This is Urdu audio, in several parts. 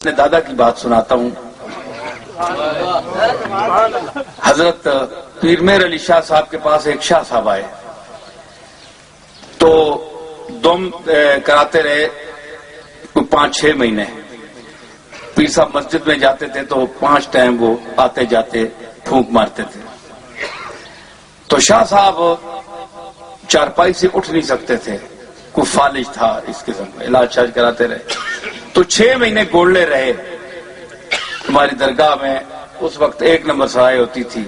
اپنے دادا کی بات سناتا ہوں۔ حضرت پیر میر علی شاہ صاحب کے پاس ایک شاہ صاحب آئے تو دم کراتے رہے 5-6 مہینے۔ پیر صاحب مسجد میں جاتے تھے تو 5 ٹائم وہ آتے جاتے پھونک مارتے تھے۔ تو شاہ صاحب چارپائی سے اٹھ نہیں سکتے تھے، کوئی فالج تھا، اس قسم کا علاج شاج کراتے رہے تو 6 مہینے گولڈے رہے۔ ہماری درگاہ میں اس وقت 1 نمبر سرائے ہوتی تھی،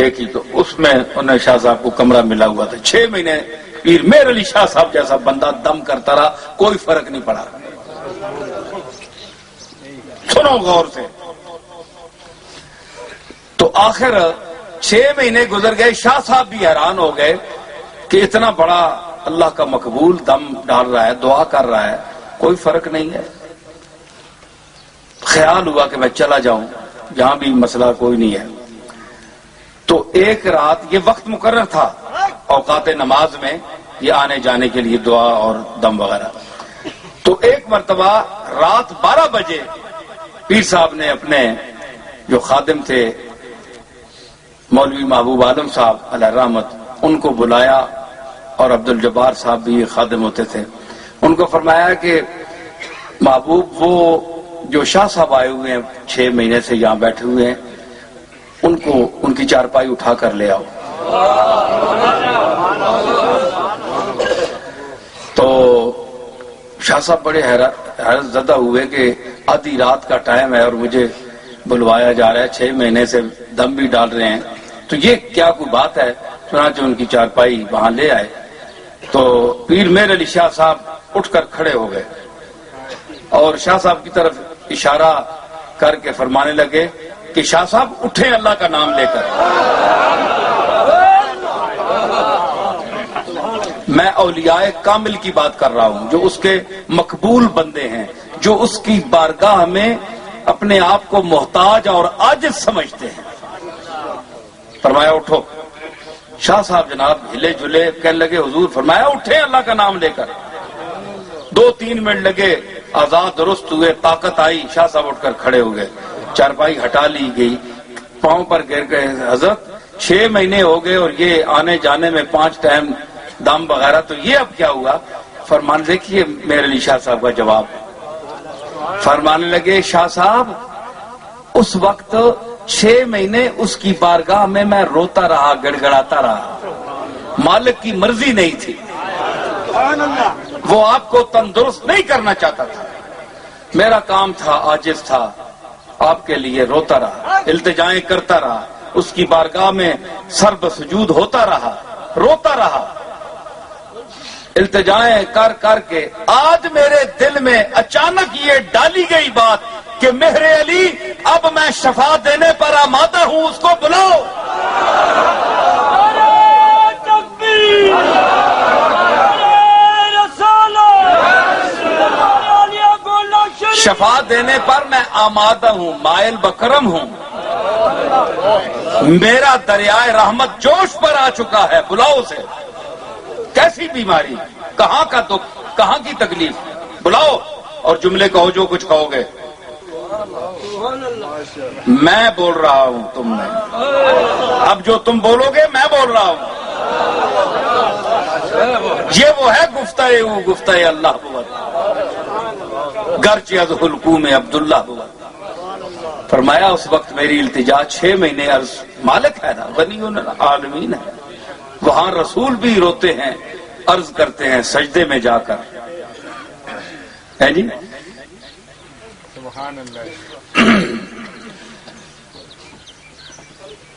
ایک ہی، تو اس میں انہیں شاہ صاحب کو کمرہ ملا ہوا تھا۔ 6 مہینے پیر میر علی شاہ صاحب جیسا بندہ دم کرتا رہا، کوئی فرق نہیں پڑا۔ سنو غور سے۔ تو آخر 6 مہینے گزر گئے، شاہ صاحب بھی حیران ہو گئے کہ اتنا بڑا اللہ کا مقبول دم ڈال رہا ہے، دعا کر رہا ہے، کوئی فرق نہیں ہے۔ خیال ہوا کہ میں چلا جاؤں، جہاں بھی مسئلہ کوئی نہیں ہے۔ تو ایک رات، یہ وقت مقرر تھا اوقات نماز میں، یہ آنے جانے کے لیے دعا اور دم وغیرہ۔ تو ایک مرتبہ رات 12 بجے پیر صاحب نے اپنے جو خادم تھے مولوی محبوب عالم صاحب علیہ رحمت، ان کو بلایا، اور عبد الجبار صاحب بھی خادم ہوتے تھے۔ ان کو فرمایا کہ محبوب، وہ جو شاہ صاحب آئے ہوئے ہیں 6 مہینے سے یہاں بیٹھے ہوئے ہیں، ان کو ان کی چارپائی اٹھا کر لے آؤ۔ تو شاہ صاحب بڑے حیرت زدہ ہوئے کہ آدھی رات کا ٹائم ہے اور مجھے بلوایا جا رہا ہے، 6 مہینے سے دم بھی ڈال رہے ہیں، تو یہ کیا کوئی بات ہے؟ چنانچہ ان کی چارپائی وہاں لے آئے تو پیر میر علی شاہ صاحب اٹھ کر کھڑے ہو گئے اور شاہ صاحب کی طرف اشارہ کر کے فرمانے لگے کہ شاہ صاحب اٹھیں اللہ کا نام لے کر۔ میں اولیاء کامل کی بات کر رہا ہوں، جو اس کے مقبول بندے ہیں، جو اس کی بارگاہ میں اپنے آپ کو محتاج اور عاجز سمجھتے ہیں۔ فرمایا اٹھو۔ شاہ صاحب جناب ہلے جھلے، کہنے لگے حضور فرمایا اٹھیں اللہ کا نام لے کر۔ 2-3 منٹ لگے، آزاد درست ہوئے، طاقت آئی، شاہ صاحب اٹھ کر کھڑے ہو گئے، چارپائی ہٹا لی گئی، پاؤں پر گر گئے۔ حضرت 6 مہینے ہو گئے اور یہ آنے جانے میں 5 ٹائم دم وغیرہ، تو یہ اب کیا ہوا؟ فرمان دیکھیے میرے علی شاہ صاحب کا جواب۔ فرمانے لگے شاہ صاحب اس وقت 6 مہینے اس کی بارگاہ میں روتا رہا، گڑ گڑاتا رہا، مالک کی مرضی نہیں تھی، وہ آپ کو تندرست نہیں کرنا چاہتا تھا، میرا کام تھا، عاجز تھا، آپ کے لیے روتا رہا، التجائیں کرتا رہا، اس کی بارگاہ میں سر بسجود ہوتا رہا، روتا رہا، التجائیں کر کر کے آج میرے دل میں اچانک یہ ڈالی گئی بات کہ مہر علی اب میں شفا دینے پر آمادہ ہوں، اس کو بلاؤ۔ شفا دینے پر میں آمادہ ہوں، مائل بکرم ہوں، میرا دریائے رحمت جوش پر آ چکا ہے، بلاؤ اسے۔ کیسی بیماری، کہاں کا دکھ، کہاں کی تکلیف، بلاؤ اور جملے کہو جو کچھ کہو گے۔ میں بول رہا ہوں، تم نہیں، اب جو تم بولو گے میں بول رہا ہوں۔ یہ وہ ہے گفتہ اللہ بود، گرچہ از حلقوم عبداللہ بود۔ فرمایا اس وقت میری التجا 6 مہینے عرض، مالک ہے نا، غنی العالمین ہے، وہاں رسول بھی روتے ہیں، عرض کرتے ہیں سجدے میں جا کر، ہے جی۔ سبحان اللہ۔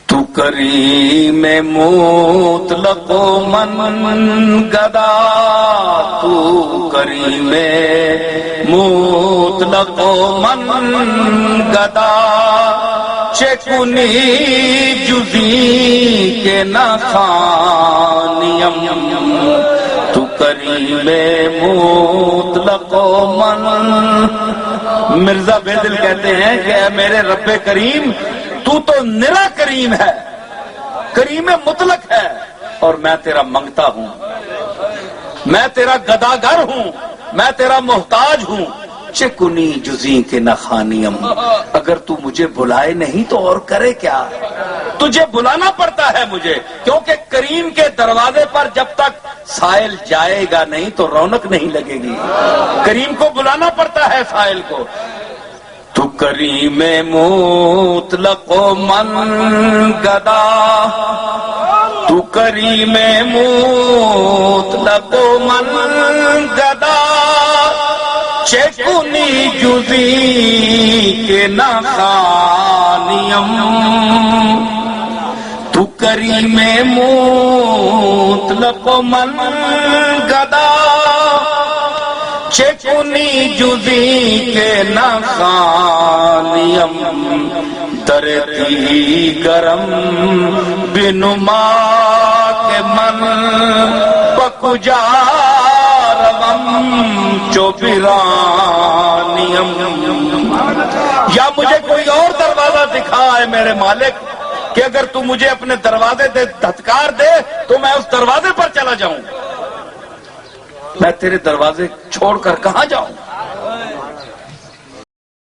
تو کریم مطلق و من گدا، تو کریم مطلق و من گدا، چکنی جزی کے نخانیم، تو کریم مطلق و من۔ مرزا بیدل کہتے ہیں کہ اے میرے رب کریم، تو نرا کریم ہے، کریم مطلق ہے، اور میں تیرا منگتا ہوں، میں تیرا گداگر ہوں، میں تیرا محتاج ہوں، چکنی جزی کے نخانیم، اگر تو مجھے بلائے نہیں تو اور کرے کیا؟ تجھے بلانا پڑتا ہے مجھے، کیونکہ کریم کے دروازے پر جب تک سائل جائے گا نہیں تو رونق نہیں لگے گی۔ کریم کو بلانا پڑتا ہے سائل کو۔ تو کریم مطلق و من گدا، تو کریم مطلق و من گدا، چکنی جزی کے نخانیم، تو کریم مطلق و من گدا، چکنی جزی کے نخانیم، درتی گرم بنما کے من بکجا روم چو برانیم۔ یا مجھے کوئی اور دروازہ دکھا ہے میرے مالک کہ اگر تو مجھے اپنے دروازے دے دھتکار دے تو میں اس دروازے پر چلا جاؤں، میں تیرے دروازے چھوڑ کر کہاں جاؤں؟